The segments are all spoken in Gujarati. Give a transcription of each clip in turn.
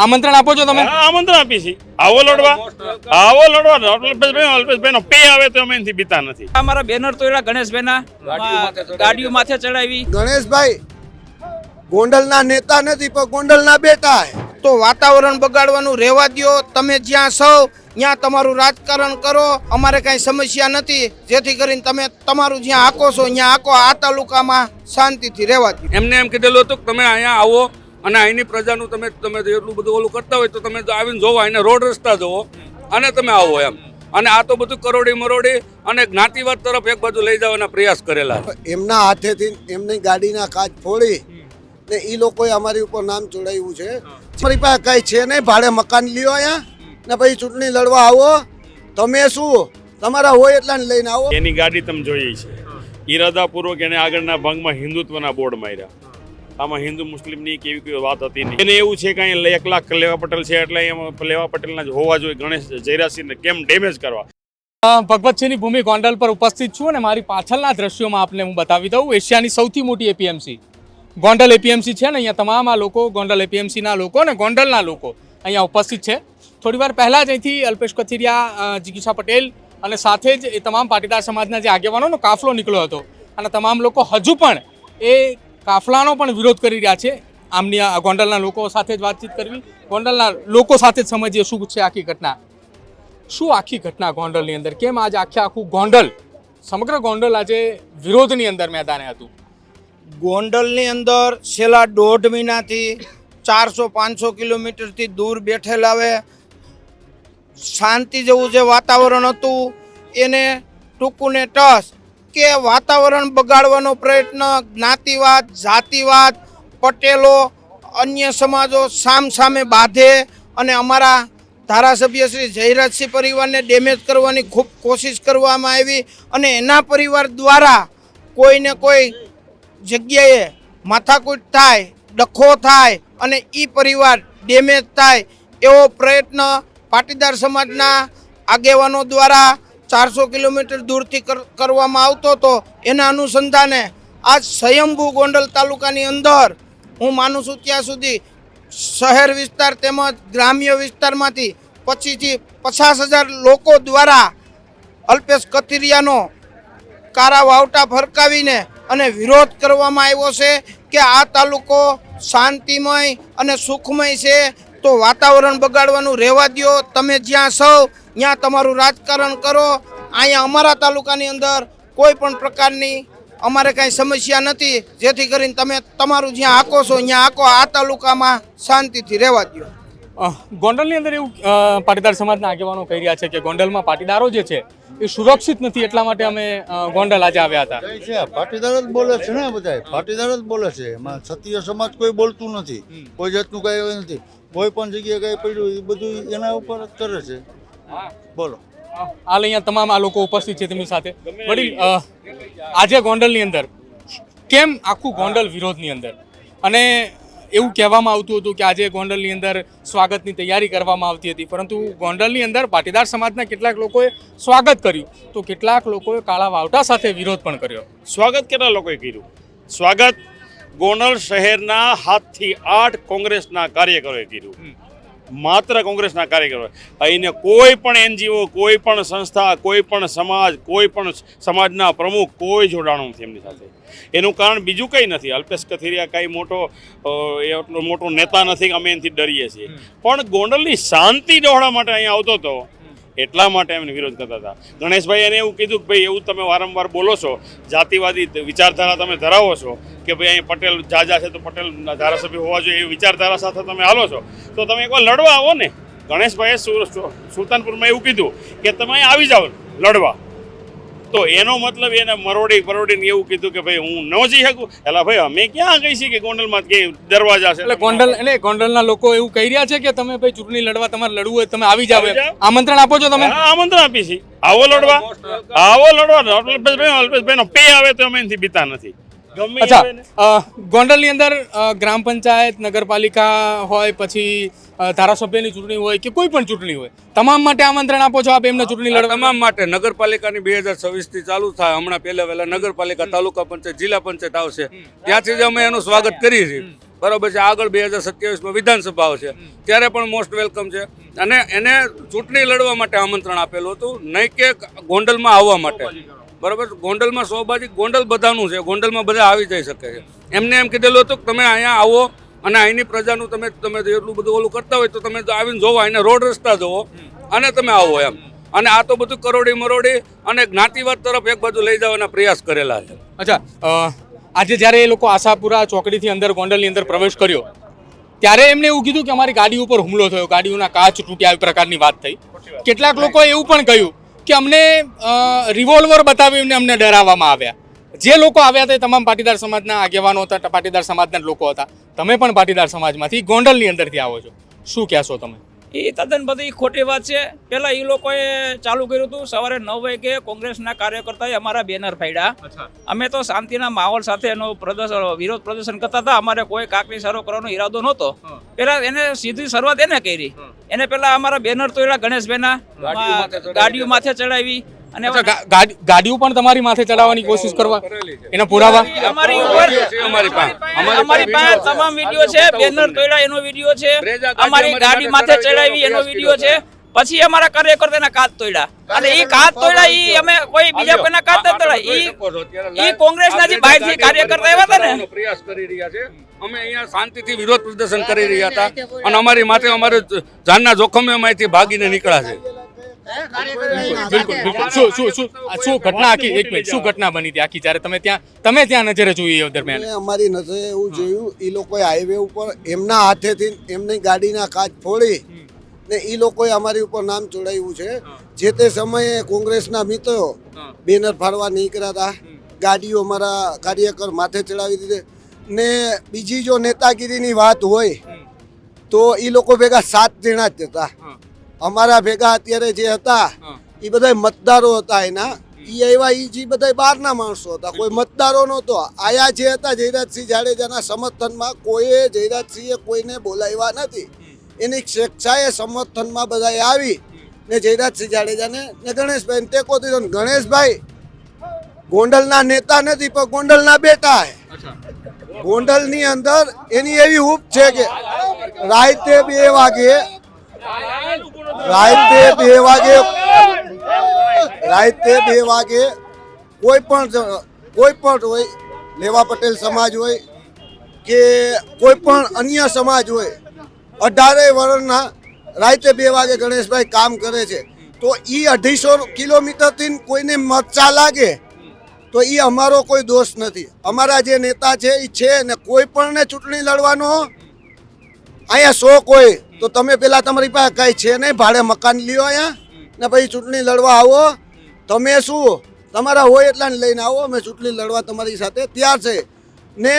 આમંત્રણ આપો છો તમે? આમંત્રણ આપી છે. આવો લડવા અલ્પેશભાઈનો પે આવે તો અમે એનાથી બીતા નથી. અમારા બેનર તોડ્યા ગણેશભાઈના, ગાડીઓ માથે ચડાવી. ગણેશભાઈ ગોંડલના નેતા નથી પણ ગોંડલના બેટા હે. તો વાતાવરણ બગાડવાનું રહેવા દ્યો. તમે જ્યાં સૌ ત્યાં તમારું રાજકારણ કરો. અમારે કાંઈ સમસ્યા નથી. જેથી કરીને તમે તમારું જ્યાં આકો છો ત્યાં આકો. આ તાલુકામાં શાંતિથી રહેવા દ્યો. એમને એમ કીધેલું હતું કે તમે અહીંયા આવો અને અહીંની પ્રજાનું તમે એટલું બધું ઓલું કરતા હોય તો તમે આવીને જોવો, અહીંના રોડ રસ્તા જોવો અને તમે આવો એમ. અને આ તો બધું કરોડી મરોડી અને જ્ઞાતિવાદ તરફ એક બાજુ લઈ જવાના પ્રયાસ કરેલા. એમના હાથેથી એમની ગાડીના કાચ ફોડી ને એ લોકોએ અમારી ઉપર નામ ચોડાવ્યું છે. મારી પાસે કઈ છે નહીં, ભાડે મકાન લ્યો અહીંયા ને પછી ચૂંટણી લડવા આવો. તમે શું તમારા હોય એટલા લઈને આવો. એની ગાડી તમે જોઈ છે. ઈરાદાપૂર્વક એને આગળના ભાગમાં હિન્દુત્વના બોર્ડ માર્યા. આમાં હિન્દુ મુસ્લિમની કેવી કોઈ વાત હતી નહીં. એને એવું છે કે અહીંયા 1 લાખ લેવા પટેલ છે એટલે અહીંયા લેવા પટેલના જ હોવા જોઈએ. ગણેશ જયરાસિંહને કેમ ડેમેજ કરવા? ભગવતસિંહની ભૂમિ ગોંડલ પર ઉપસ્થિત છું અને મારી પાછળના દ્રશ્યોમાં આપને હું બતાવી દઉં. એશિયાની સૌથી મોટી એપીએમસી ગોંડલ એપીએમસી છે ને. અહીંયા તમામ આ લોકો ગોંડલ એપીએમસીના લોકો અને ગોંડલના લોકો અહીંયા ઉપસ્થિત છે. થોડી વાર પહેલાં જ અહીંથી અલ્પેશ કથિરિયા, જિગીશા પટેલ અને સાથે જ એ તમામ પાટીદાર સમાજના જે આગેવાનોનો કાફલો નીકળ્યો હતો અને તમામ લોકો હજુ પણ એ કાફલાનો પણ વિરોધ કરી રહ્યા છે. આમની ગોંડલના લોકો સાથે જ વાતચીત કરવી, ગોંડલના લોકો સાથે જ સમજીએ શું છે આખી ઘટના. શું આખી ઘટના ગોંડલની અંદર, કેમ આજે આખું ગોંડલ, સમગ્ર ગોંડલ આજે વિરોધની અંદર મેદાને હતું? ગોંડલની અંદર છેલ્લા 1.5 મહિનાથી 400-500 કિલોમીટરથી દૂર બેઠેલા હવે શાંતિ જેવું જે વાતાવરણ હતું એને ટૂંકું ને ટસ કે વાતાવરણ બગાડવાનો પ્રયત્ન, જ્ઞાતિવાદ, જાતિવાદ, પટેલો, અન્ય સમાજો સામે બાંધે અને અમારા ધારાસભ્ય શ્રી જયરાજસિંહ પરિવારને ડેમેજ કરવાની ખૂબ કોશિશ કરવામાં આવી અને એના પરિવાર દ્વારા કોઈને કોઈ જગ્યાએ માથાકૂટ થાય, ડખો થાય અને એ પરિવાર ડેમેજ થાય એવો પ્રયત્ન પાટીદાર સમાજના આગેવાનો દ્વારા 400 કિલોમીટર દૂરથી કરવામાં આવતો હતો. એના અનુસંધાને આજ સ્વયંભૂ ગોંડલ તાલુકાની અંદર હું માનું છું ત્યાં સુધી શહેર વિસ્તાર તેમજ ગ્રામ્ય વિસ્તારમાંથી 25,000 થી 50,000 લોકો દ્વારા અલ્પેશ કથિરિયાનો કારા વાવટા ફરકાવીને અને વિરોધ કરવામાં આવ્યો છે કે આ તાલુકો શાંતિમય અને સુખમય છે. તો વાતાવરણ બગાડવાનું રહેવા દ્યો. તમે જ્યાં સૌ ત્યાં તમારું રાજકારણ કરો. અહીંયા અમારા તાલુકાની અંદર કોઈ પણ પ્રકારની અમારે કાંઈ સમસ્યા નથી. જેથી કરીને તમે તમારું જ્યાં આકો છો ત્યાં આકો. આ તાલુકામાં શાંતિથી રહેવા દ્યો. ગોંડલની અંદર એવું પાટીદાર સમાજના આગેવાનો કહી રહ્યા છે કે ગોંડલમાં પાટીદારો જે છે એ સુરક્ષિત નથી, એટલા માટે અમે ગોંડલ આજે આવ્યા હતા. પાટીદાર જ બોલે છે ને, બધા પાટીદાર જ બોલે છે. એમાં ક્ષત્રિય સમાજ કોઈ બોલતું નથી, કોઈ જાતનું કઈ નથી. કોઈ પણ જગ્યાએ કઈ પડ્યું એ બધું એના ઉપર જ કરે છે. બોલો. હાલ અહીંયા તમામ આ લોકો ઉપસ્થિત છે તેમની સાથે. વડીલ, આજે ગોંડલની અંદર કેમ આખું ગોંડલ વિરોધની અંદર? અને એવું કહેવામાં આવતું હતું કે આજે ગોંડલની અંદર સ્વાગતની તૈયારી કરવામાં આવતી હતી, પરંતુ ગોંડલની અંદર પાટીદાર સમાજના કેટલાક લોકોએ સ્વાગત કર્યું તો કેટલાક લોકોએ કાળા વાવટા સાથે વિરોધ પણ કર્યો. સ્વાગત કેટલા લોકોએ કર્યું? સ્વાગત ગોંડલ શહેરના 7 થી 8 કોંગ્રેસના કાર્યકરોએ કર્યું. માત્ર કોંગ્રેસના કાર્યકરો. અહીંને કોઈ પણ એનજીઓ, કોઈ પણ સંસ્થા, કોઈ પણ સમાજ, કોઈ પણ સમાજના પ્રમુખ કોઈ જોડાણું નથી એમની સાથે. એનું કારણ બીજું કંઈ નથી. અલ્પેશ કથિરિયા કાંઈ એટલો મોટો નેતા નથી કે અમે એનાથી ડરીએ છીએ, પણ ગોંડલની શાંતિ ડહોળવા માટે અહીંયા આવતો હતો, એટલા માટે એમને વિરોધ કરતા હતા. ગણેશભાઈ એને એવું કીધું કે ભાઈ એવું તમે વારંવાર બોલો છો, જાતિવાદી વિચારધારા તમે ધરાવો છો કે ભાઈ અહીં પટેલ જાજા છે તો પટેલ ધારાસભ્ય હોવા જોઈએ એવી વિચારધારા સાથે તમે હાલો છો, તો તમે એકવાર લડવા આવો ને. ગણેશભાઈએ સુલતાનપુરમાં એવું કીધું કે તમે અહીં આવી જાઓ લડવા. તો એનો મતલબ એને મરોડીને એવું કીધું કે ભાઈ હું ન જઈ શકું. એટલે ભાઈ અમે ક્યાં કહી છીએ કે ગોંડલમાં કે દરવાજા છે? એટલે ગોંડલના લોકો એવું કહી રહ્યા છે કે તમે ભાઈ ચૂંટણી લડવા, તમારે લડવું હોય તમે આવી જાવ. આમંત્રણ આપો છો તમે? આમંત્રણ આપી છે. આવો લડવા અલ્પેશભાઈનો પે આવે તો અમે એનાથી બીતા નથી. અચ્છા, ગોંડલની અંદર ગ્રામ પંચાયત, નગરપાલિકા હોય, પછી ધારાસભ્યની ચૂંટણી હોય કે કોઈ પણ ચૂંટણી હોય, તમામ માટે આમંત્રણ આપો છો આપ એમને ચૂંટણી લડવા? તમામ માટે. નગરપાલિકાની 2026 થી ચાલુ થાય. હમણાં પહેલા નગરપાલિકા, તાલુકા પંચાયત, જિલ્લા પંચાયત આવશે, ત્યાંથી જ અમે એનું સ્વાગત કરીએ છીએ. બરાબર છે. આગળ 2027માં વિધાનસભા આવશે ત્યારે પણ મોસ્ટ વેલકમ છે. અને એને ચૂંટણી લડવા માટે આમંત્રણ આપેલું હતું, નહીં કે ગોંડલમાં આવવા માટે. બરાબર, ગોંડલમાં સ્વાભાવિક ગોંડલ બધાનું છે, ગોંડલમાં બધા આવી જઈ શકે છે. એમને એમ કીધેલું હતું કે તમે અહીંયા આવો અને અહીંની પ્રજાનું તમે એટલું બધું ઓલું કરતા હોય તો તમે આવીને જોવો, અહીંના રોડ રસ્તા જોવો અને તમે આવો એમ. અને આ તો બધું કરોડી મરોડી અને જ્ઞાતિવાદ તરફ એક બાજુ લઈ જવાના પ્રયાસ કરેલા છે. અચ્છા, આજે જ્યારે એ લોકો આશાપુરા ચોકડીથી અંદર ગોંડલની અંદર પ્રવેશ કર્યો ત્યારે એમને એવું કીધું કે અમારી ગાડી ઉપર હુમલો થયો, ગાડીઓના કાચ તૂટ્યા, આવી પ્રકારની વાત થઈ. કેટલાક લોકોએ એવું પણ કહ્યું કે અમને રિવોલ્વર બતાવીને અમને ડરાવવામાં આવ્યા. જે લોકો આવ્યા હતા એ તમામ પાટીદાર સમાજના આગેવાનો હતા, પાટીદાર સમાજના લોકો હતા. તમે પણ પાટીદાર સમાજમાંથી ગોંડલની અંદરથી આવો છો, શું કહેશો તમે? એ તદ્દન બધી ખોટી વાત છે. પહેલા એ લોકોએ ચાલુ કર્યું હતું, સવારે 9 વાગે કોંગ્રેસના કાર્યકર્તાએ અમારા બેનર ફાડ્યા. અમે તો શાંતિના માહોલ સાથે એનો વિરોધ પ્રદર્શન કરતા હતા. અમારે કોઈ કાકરી સારો કરવાનો ઈરાદો નહોતો. પેલા એને સીધી શરૂઆત એને કરી. એને પેલા અમારા બેનર તો એના ગણેશભાઈના ગાડીઓ માથે ચડાવી અને ગાડીઓ પણ તમારી માથે ચડાવવાની કોશિશ કરવા, એના પુરાવા અમારી પાસે તમામ વિડીયો છે. બેનર તોડ્યા એનો વિડીયો છે, અમારી ગાડી માથે ચડાવી એનો વિડીયો છે. પછી અમારા કાર્યકર્તાના કાચ તોડ્યા અને એ કાચ તોડ્યા એ અમે કોઈ બીજા કોઈના કાચ ન તોડ્યા. એ કોંગ્રેસના જે બહારથી કાર્યકર્તા આવ્યા હતા ને પ્રયાસ કરી રહ્યા છે. અમે અહીંયા શાંતિથી વિરોધ પ્રદર્શન કરી રહ્યા હતા અને અમારી માથે અમારે જાનના જોખમે અહીંથી ભાગીને નીકળ્યા છે. શું ઘટના આખી, એક મિનિટ, શું ઘટના બની હતી આખી જ્યારે તમે ત્યાં નજરે જોઈ એ દરમિયાન? અમારી નજરે એવું જોયું, એ લોકોએ હાઈવે ઉપર એમના હાથેથી એમની ગાડીના કાચ ફોડી ને એ લોકોએ અમારી ઉપર નામ ચોડાવ્યું છે. જે તે સમયે કોંગ્રેસના મિત્રો બેનર ફાડવા નીકળ્યા હતા, ગાડીઓ અમારા કાર્યકર માથે ચડાવી દીધી. ને બીજી જો નેતાગીરીની વાત હોય તો એ લોકો ભેગા 7 જણા જ હતા. અમારા ભેગા અત્યારે જે હતા એ બધા મતદારો હતા. એના એ આવ્યા એ જે બધા બહારના માણસો હતા, કોઈ મતદારો નહોતો. આયા જે હતા જયરાજસિંહ જાડેજાના સમર્થનમાં, કોઈએ જયરાજસિંહે કોઈને બોલાવ્યા નથી. એની સ્વેચ્છાએ સમર્થનમાં બધા આવી ને જયરાજસિંહ જાડેજાને ને ગણેશભાઈને ટેકો દીધો. ગણેશભાઈ ગોંડલના નેતા નથી પણ ગોંડલના બેટા છે. ગોંડલની અંદર એની એવી હૂપ છે કે રાતે 2 વાગે કોઈ પણ હોય, લેવા પટેલ સમાજ હોય કે કોઈ પણ અન્ય સમાજ હોય, 18 વર્ષના રાતે 2 વાગે ગણેશભાઈ કામ કરે છે. તો એ 250 કિલોમીટરથી કોઈને મરચા લાગે તો એ અમારો કોઈ દોષ નથી. અમારા જે નેતા છે એ છે ને કોઈ પણને ચૂંટણી લડવાનો અહીંયા શોખ હોય તો તમે પેલા તમારી પાસે કઈ છે નહીં, ભાડે મકાન લ્યો અહીંયા ને પછી ચૂંટણી લડવા આવો. તમે શું તમારા હોય એટલા લઈને આવો, અમે ચૂંટણી લડવા તમારી સાથે તૈયાર છે. ને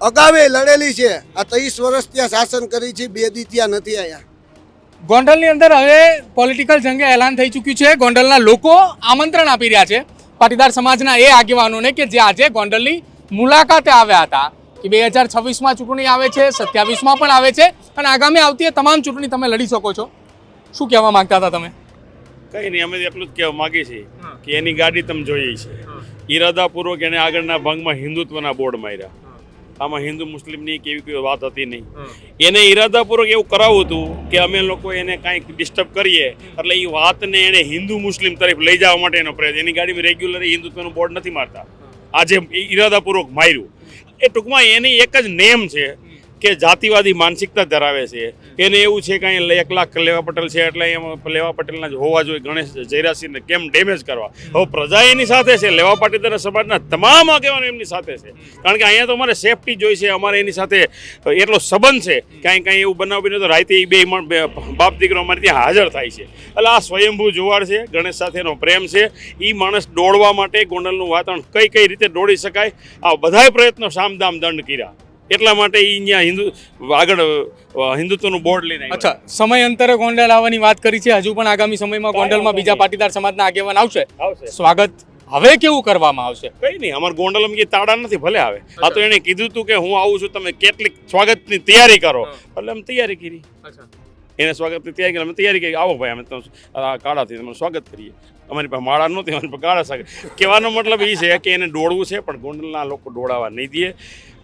અગાવે લડેલી છે. આ 30 વર્ષ ત્યાં શાસન કરી છે, 2 દી ત્યાં નથી અહીંયા. ગોંડલની અંદર હવે પોલિટિકલ જંગે એલાન થઈ ચૂક્યું છે. ગોંડલના લોકો આમંત્રણ આપી રહ્યા છે પાટીદાર સમાજના એ આગેવાનોને કે જે આજે ગોંડલની મુલાકાતે આવ્યા હતા કે 2026માં ચૂંટણી આવે છે, 27માં પણ આવે છે અને આગામી આવતી તમામ ચૂંટણી તમે લડી શકો છો. શું કહેવા માંગતા હતા તમે? કંઈ નહીં, અમે એટલું જ કહેવા માગીએ છીએ કે એની ગાડી તમે જોઈ છે. ઈરાદાપૂર્વક એને આગળના ભાગમાં હિન્દુત્વના બોર્ડ માર્યા. આમાં હિન્દુ મુસ્લિમની કેવી કોઈ વાત હતી નહીં. એને ઈરાદાપૂર્વક એવું કરાવવું હતું કે અમે લોકો એને કાંઈક ડિસ્ટર્બ કરીએ એટલે એ વાતને એને હિન્દુ મુસ્લિમ તરફ લઈ જવા માટેનો પ્રયત્ન. એની ગાડીમાં રેગ્યુલર હિન્દુત્વનું બોર્ડ નથી મારતા. આજે ઈરાદાપૂર્વક માર્યું એ ટૂંકમાં એની એક જ નેમ છે કે જાતિવાદી માનસિકતા ધરાવે છે. એને એવું છે કે અહીંયા 1 લાખ લેવા પટેલ છે એટલે અહીંયા લેવા પટેલના જ હોવા જોઈએ, ગણેશ જયરાજસિંહને કેમ ડેમેજ કરવા. હવે પ્રજા એની સાથે છે, લેવા પાટીદાર સમાજના તમામ આગેવાનો એમની સાથે છે. કારણ કે અહીંયા તો અમારે સેફટી જોઈ છે, અમારે એની સાથે એટલો સંબંધ છે કાંઈ એવું બનાવ બન્યો તો રાતે એ 2 બાપ દીકરો અમારે ત્યાં હાજર થાય છે. એટલે આ સ્વયંભૂ જુવાળ છે, ગણેશ સાથેનો પ્રેમ છે. એ માણસ દોડવા માટે ગોંડલનું વાતાવરણ કઈ રીતે દોડી શકાય આ બધાય પ્રયત્નો સામદામ દંડ કર્યા. એટલા માટે અહીંયા આગળ હિન્દુત્વનું બોર્ડ લઈને આવ્યા. અચ્છા, સમયાંતરે ગોંડલ આવવાની વાત કરી છે. હજુ પણ આગામી સમયમાં ગોંડલમાં બીજા પાટીદાર સમાજના આગેવાન આવશે. સ્વાગત હવે કેવું કરવામાં આવશે? કઈ નહીં, અમારે ગોંડલમાં કે તાળા નથી, ભલે આવે. આ તો એને કીધું હતું કે હું આવું છું, તમે કેટલીક સ્વાગતની તૈયારી કરો. એટલે અમે તૈયારી કરી. એને સ્વાગતની તૈયારી કરી, અમે તૈયારી કરી. આવો ભાઈ, અમે કાળાથી તમારું સ્વાગત કરીએ. અમારી પાસે માળા નહોતી, અમારી પાસે કાળા સ્વાગત. કહેવાનો મતલબ એ છે કે એને દોડવું છે પણ ગોંડલના લોકો દોડાવા નહીં દે.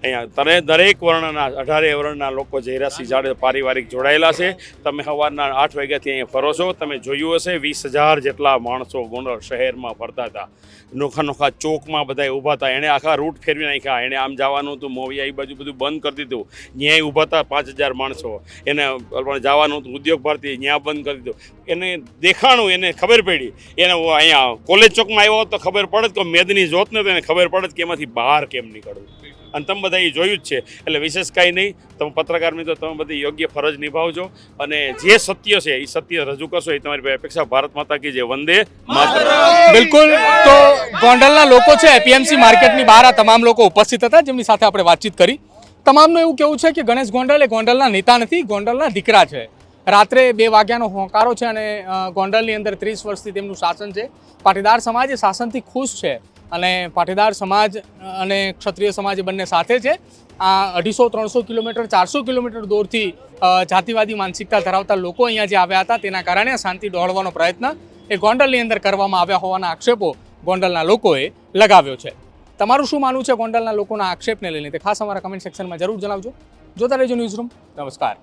અહીંયા દરેક વર્ણના 18 વર્ણના લોકો જયરાજસિંહ જાડેજા પારિવારિક જોડાયેલા છે. તમે સવારના 8 વાગ્યાથી અહીંયા ફરો છો, તમે જોયું હશે 20,000 જેટલા માણસો ગોંડલ શહેરમાં ફરતા હતા. નોખા નોખા ચોકમાં બધા ઊભા હતા. એણે આખા રૂટ ફેરવી નાખ્યા. એણે આમ જવાનું હતું મોવિયા એ બાજુ બધું બંધ કરી દીધું. ન્યાય ઊભા હતા 5,000 માણસો. એને જવાનું હતું ઉદ્યોગ ભારતી, ત્યાં બંધ કરી દીધું. એને દેખાણું, એને ખબર પડી. એને અહીંયા કોલેજ ચોકમાં આવ્યો તો ખબર પડે કે મેદની જોત ને તો એને ખબર પડે કે એમાંથી બહાર કેમ નીકળવું. અને તમે બધા એ જોયું જ છે. એટલે વિશેષ કાંઈ નહીં. તમે પત્રકાર મિત્રો તમે બધી યોગ્ય ફરજ નિભાવજો અને જે સત્ય છે એ સત્ય રજૂ કરશો એ તમારી અપેક્ષા. ભારત માતા કી જય, વંદે માતરમ. બિલકુલ. તો ગોંડલના લોકો છે એપીએમસી માર્કેટની બહાર આ તમામ લોકો ઉપસ્થિત હતા જેમની સાથે આપણે વાતચીત કરી. તમામનું એવું કેવું છે કે ગણેશ ગોંડલ એ ગોંડલના નેતા નથી, ગોંડલના દીકરા છે. રાત્રે 2 વાગ્યાનો હોંકારો છે અને ગોંડલની અંદર 30 વર્ષથી તેમનું શાસન છે. પાટીદાર સમાજ એ શાસનથી ખુશ છે અને પાટીદાર સમાજ અને ક્ષત્રિય સમાજ બંને સાથે છે. આ 250-300 કિલોમીટર 400 કિલોમીટર દૂરથી જાતિવાદી માનસિકતા ધરાવતા લોકો અહીંયા જે આવ્યા હતા તેના કારણે શાંતિ ડહોળવાનો પ્રયત્ન એ ગોંડલની અંદર કરવામાં આવ્યા હોવાના આક્ષેપો ગોંડલના લોકોએ લગાવ્યો છે. તમારું શું માનવું છે ગોંડલના લોકોના આક્ષેપને લઈને તે ખાસ અમારા કમેન્ટ સેક્શનમાં જરૂર જણાવજો. જોતા રહેજો ન્યૂઝરૂમ. નમસ્કાર.